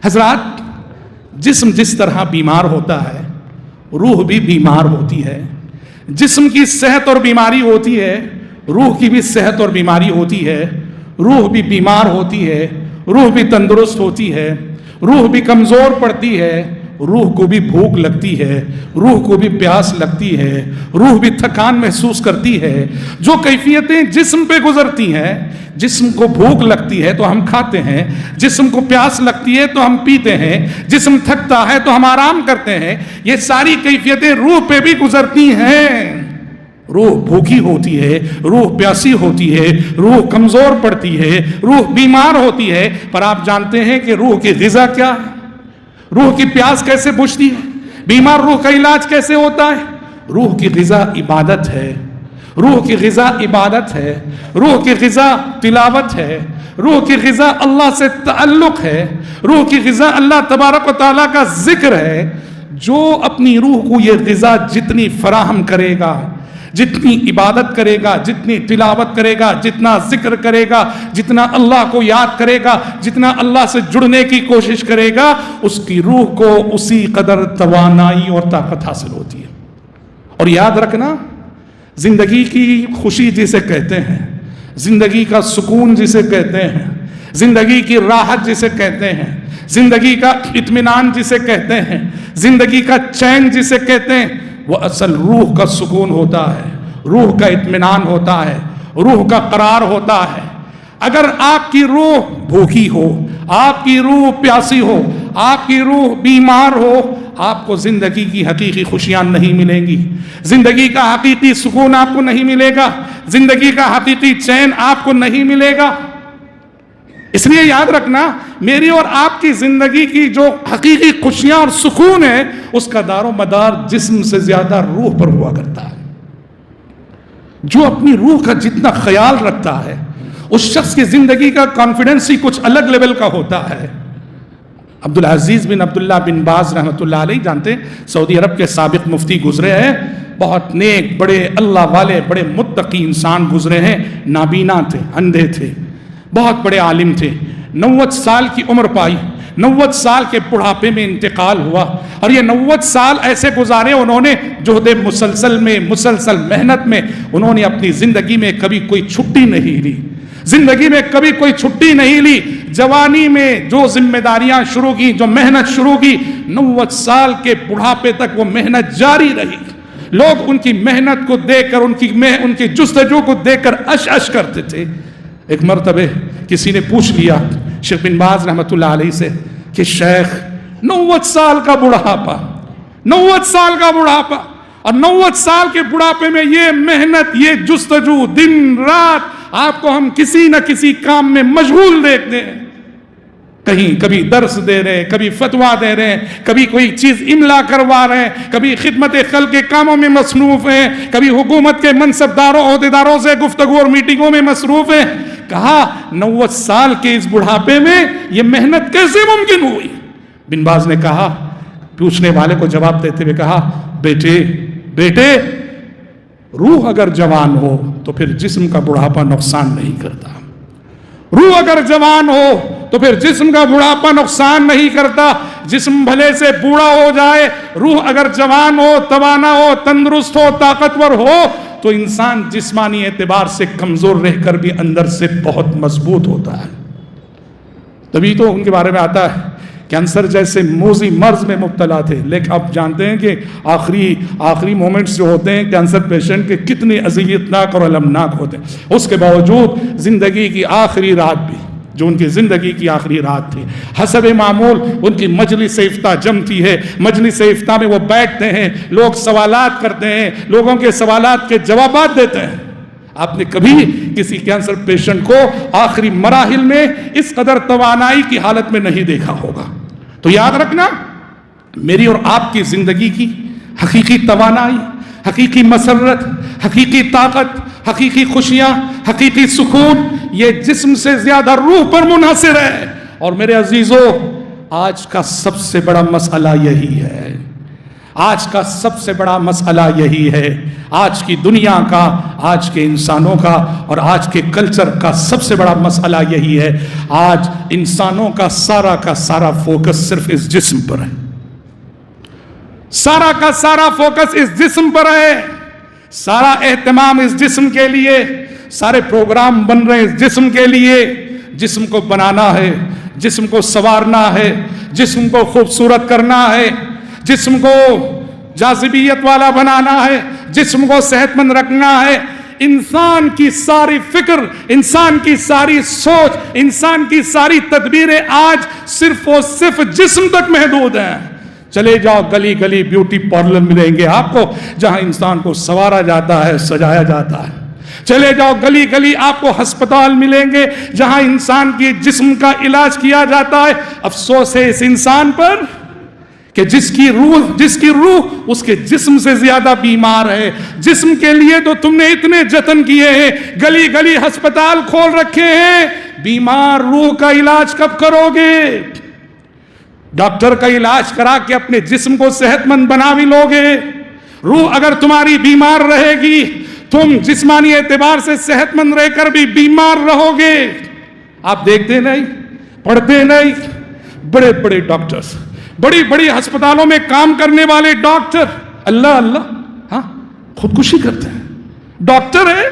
حضرات، جسم جس طرح بیمار ہوتا ہے روح بھی بیمار ہوتی ہے. جسم کی صحت اور بیماری ہوتی ہے، روح کی بھی صحت اور بیماری ہوتی ہے. روح بھی بیمار ہوتی ہے، روح بھی تندرست ہوتی ہے. روح بھی کمزور پڑتی ہے، روح کو بھی بھوک لگتی ہے، روح کو بھی پیاس لگتی ہے، روح بھی تھکان محسوس کرتی ہے. جو کیفیتیں جسم پہ گزرتی ہیں، جسم کو بھوک لگتی ہے تو ہم کھاتے ہیں، جسم کو پیاس لگتی ہے تو ہم پیتے ہیں، جسم تھکتا ہے تو ہم آرام کرتے ہیں، یہ ساری کیفیتیں روح پہ بھی گزرتی ہیں. روح بھوکی ہوتی ہے، روح پیاسی ہوتی ہے، روح کمزور پڑتی ہے، روح بیمار ہوتی ہے. پر آپ جانتے ہیں کہ روح کی غذا کیا ہے؟ روح کی پیاس کیسے بجھتی ہے؟ بیمار روح کا علاج کیسے ہوتا ہے؟ روح کی غذا عبادت ہے، روح کی غذا عبادت ہے، روح کی غذا تلاوت ہے، روح کی غذا اللہ سے تعلق ہے، روح کی غذا اللہ تبارک و تعالیٰ کا ذکر ہے. جو اپنی روح کو یہ غذا جتنی فراہم کرے گا، جتنی عبادت کرے گا، جتنی تلاوت کرے گا، جتنا ذکر کرے گا، جتنا اللہ کو یاد کرے گا، جتنا اللہ سے جڑنے کی کوشش کرے گا، اس کی روح کو اسی قدر توانائی اور طاقت حاصل ہوتی ہے. اور یاد رکھنا، زندگی کی خوشی جسے کہتے ہیں، زندگی کا سکون جسے کہتے ہیں، زندگی کی راحت جسے کہتے ہیں، زندگی کا اطمینان جسے کہتے ہیں، زندگی کا چین جسے کہتے ہیں، وہ اصل روح کا سکون ہوتا ہے، روح کا اطمینان ہوتا ہے، روح کا قرار ہوتا ہے. اگر آپ کی روح بھوکی ہو، آپ کی روح پیاسی ہو، آپ کی روح بیمار ہو، آپ کو زندگی کی حقیقی خوشیاں نہیں ملیں گی، زندگی کا حقیقی سکون آپ کو نہیں ملے گا، زندگی کا حقیقی چین آپ کو نہیں ملے گا. اس لیے یاد رکھنا، میری اور آپ کی زندگی کی جو حقیقی خوشیاں اور سکون ہے، اس کا دار و مدار جسم سے زیادہ روح پر ہوا کرتا ہے. جو اپنی روح کا جتنا خیال رکھتا ہے، اس شخص کی زندگی کا کانفیڈنس ہی کچھ الگ لیول کا ہوتا ہے. عبدالعزیز بن عبداللہ بن باز رحمۃ اللہ علیہ، جانتے ہیں سعودی عرب کے سابق مفتی گزرے ہیں، بہت نیک، بڑے اللہ والے، بڑے متقی انسان گزرے ہیں. نابینا تھے، اندھے تھے، بہت بڑے عالم تھے. 90 سال کی عمر پائی، 90 سال کے بڑھاپے میں انتقال ہوا. اور یہ 90 سال ایسے گزارے انہوں نے جہد مسلسل میں، مسلسل محنت میں. انہوں نے اپنی زندگی میں کبھی کوئی چھٹی نہیں لی، زندگی میں کبھی کوئی چھٹی نہیں لی. جوانی میں جو ذمہ داریاں شروع کی، جو محنت شروع کی، 90 سال کے بڑھاپے تک وہ محنت جاری رہی. لوگ ان کی محنت کو دیکھ کر، ان کی جستجو کو دیکھ کر اش اش کرتے تھے. ایک مرتبہ کسی نے پوچھ لیا شیخ بن باز رحمۃ اللہ علیہ سے کہ شیخ، 90 سال کا بڑھاپا، 90 سال کا بڑھاپا، اور 90 سال کے بڑھاپے میں یہ محنت، یہ جستجو، دن رات آپ کو ہم کسی نہ کسی کام میں مشغول دیکھتے ہیں. کہیں کبھی درس دے رہے ہیں، کبھی فتویٰ دے رہے ہیں، کبھی کوئی چیز املا کروا رہے ہیں، کبھی خدمت خلق کے کاموں میں مصروف ہیں، کبھی حکومت کے منصبداروں عہدیداروں سے گفتگو اور میٹنگوں میں مصروف ہیں. کہا 90 سال کے اس بڑھاپے میں یہ محنت کیسے ممکن ہوئی؟ بن باز نے کہا، پوچھنے والے کو جواب دیتے ہوئے کہا، بیٹے روح اگر جوان ہو تو پھر جسم کا بڑھاپا نقصان نہیں کرتا. روح اگر جوان ہو تو پھر جسم کا بڑھاپا نقصان نہیں کرتا. جسم بھلے سے بوڑھا ہو جائے، روح اگر جوان ہو، توانا ہو، تندرست ہو، طاقتور ہو، تو انسان جسمانی اعتبار سے کمزور رہ کر بھی اندر سے بہت مضبوط ہوتا ہے. تبھی تو ان کے بارے میں آتا ہے کینسر جیسے موذی مرض میں مبتلا تھے، لیکن اب جانتے ہیں کہ آخری مومنٹس جو ہوتے ہیں کینسر پیشنٹ کے کتنے اذیتناک اور المناک ہوتے ہیں. اس کے باوجود زندگی کی آخری رات بھی، جو ان کی زندگی کی آخری رات تھی، حسب معمول ان کی مجلس افتاء جمتی ہے. مجلس افتاء میں وہ بیٹھتے ہیں، لوگ سوالات کرتے ہیں، لوگوں کے سوالات کے جوابات دیتے ہیں. آپ نے کبھی کسی کینسر پیشنٹ کو آخری مراحل میں اس قدر توانائی کی حالت میں نہیں دیکھا ہوگا. تو یاد رکھنا، میری اور آپ کی زندگی کی حقیقی توانائی، حقیقی مسرت، حقیقی طاقت، حقیقی خوشیاں، حقیقی سکون، یہ جسم سے زیادہ روح پر منحصر ہے. اور میرے عزیزو، آج کا سب سے بڑا مسئلہ یہی ہے. آج کا سب سے بڑا مسئلہ یہی ہے، آج کی دنیا کا، آج کے انسانوں کا اور آج کے کلچر کا سب سے بڑا مسئلہ یہی ہے۔ آج انسانوں کا سارا فوکس صرف اس جسم پر ہے، سارا کا سارا فوکس اس جسم پر ہے، سارا اہتمام اس جسم کے لیے، سارے پروگرام بن رہے ہیں اس جسم کے لیے۔ جسم کو بنانا ہے، جسم کو سنوارنا ہے، جسم کو خوبصورت کرنا ہے، جسم کو جاذبیت والا بنانا ہے، جسم کو صحت مند رکھنا ہے۔ انسان کی ساری فکر، انسان کی ساری سوچ، انسان کی ساری تدبیریں آج صرف اور صرف جسم تک محدود ہیں۔ چلے جاؤ گلی گلی بیوٹی پارلر ملیں گے آپ کو، جہاں انسان کو سنوارا جاتا ہے، سجایا جاتا ہے۔ چلے جاؤ گلی گلی آپ کو ہسپتال ملیں گے جہاں انسان کی جسم کا علاج کیا جاتا ہے۔ افسوس ہے اس انسان پر کہ جس کی روح اس کے جسم سے زیادہ بیمار ہے۔ جسم کے لیے تو تم نے اتنے جتن کیے ہیں، گلی گلی ہسپتال کھول رکھے ہیں، بیمار روح کا علاج کب کرو گے؟ ڈاکٹر کا علاج کرا کے اپنے جسم کو صحت مند بنا بھی لوگے، روح اگر تمہاری بیمار رہے گی تم جسمانی اعتبار سے صحت مند رہ کر بھی بیمار رہو گے۔ آپ دیکھتے نہیں، پڑھتے نہیں، بڑے بڑے ڈاکٹرز، بڑی بڑی ہسپتالوں میں کام کرنے والے ڈاکٹر، اللہ ہاں خودکشی کرتے ہیں۔ ڈاکٹر ہے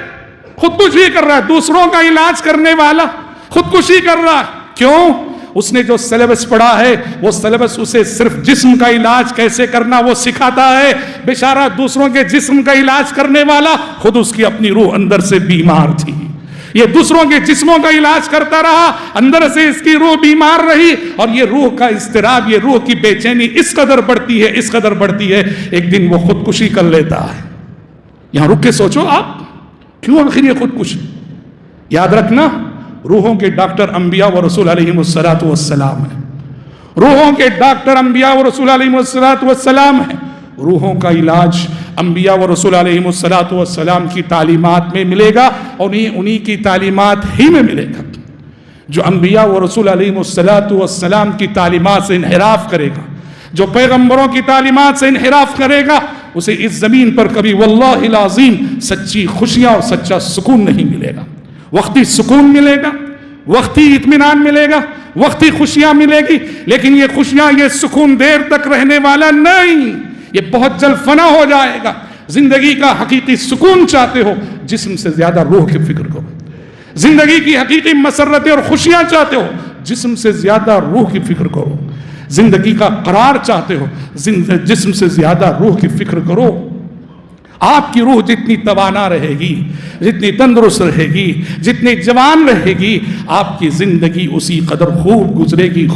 خودکشی کر رہا ہے، دوسروں کا علاج کرنے والا خودکشی کر رہا ہے۔ کیوں؟ اس نے جو سلیبس پڑھا ہے وہ سلیبس اسے صرف جسم کا علاج کیسے کرنا وہ سکھاتا ہے۔ بیچارہ دوسروں کے جسم کا علاج کرنے والا، خود اس کی اپنی روح اندر سے بیمار تھی۔ یہ دوسروں کے جسموں کا علاج کرتا رہا، اندر سے اس کی روح بیمار رہی، اور یہ روح کا اضطراب، یہ روح کی بے چینی اس قدر بڑھتی ہے، ایک دن وہ خودکشی کر لیتا ہے۔ یہاں رک کے سوچو آپ، کیوں آخر یہ خودکشی؟ یاد رکھنا، روحوں کے ڈاکٹر انبیاء و رسول علیہم السلام ہیں۔ روحوں کے ڈاکٹر انبیاء و رسول علیہم السلام ہیں۔ روحوں کا علاج انبیاء و رسول علیہم السلام کی تعلیمات میں ملے گا، اور انہی کی تعلیمات ہی میں ملے گا۔ جو انبیاء و رسول علیہم السلام کی تعلیمات سے انحراف کرے گا، جو پیغمبروں کی تعلیمات سے انحراف کرے گا، اسے اس زمین پر کبھی واللہ العظیم سچی خوشیاں اور سچا سکون نہیں ملے گا۔ وقتی سکون ملے گا، وقتی اطمینان ملے گا، وقتی خوشیاں ملے گی، لیکن یہ خوشیاں، یہ سکون دیر تک رہنے والا نہیں، یہ بہت جلد فنا ہو جائے گا۔ زندگی کا حقیقی سکون چاہتے ہو، جسم سے زیادہ روح کی فکر کرو۔ زندگی کی حقیقی مسرتیں اور خوشیاں چاہتے ہو، جسم سے زیادہ روح کی فکر کرو۔ زندگی کا قرار چاہتے ہو، جسم سے زیادہ روح کی فکر کرو۔ آپ کی روح جتنی توانا رہے گی، جتنی تندرست رہے گی، جتنی جوان رہے گی، آپ کی زندگی اسی قدر خوب گزرے گی۔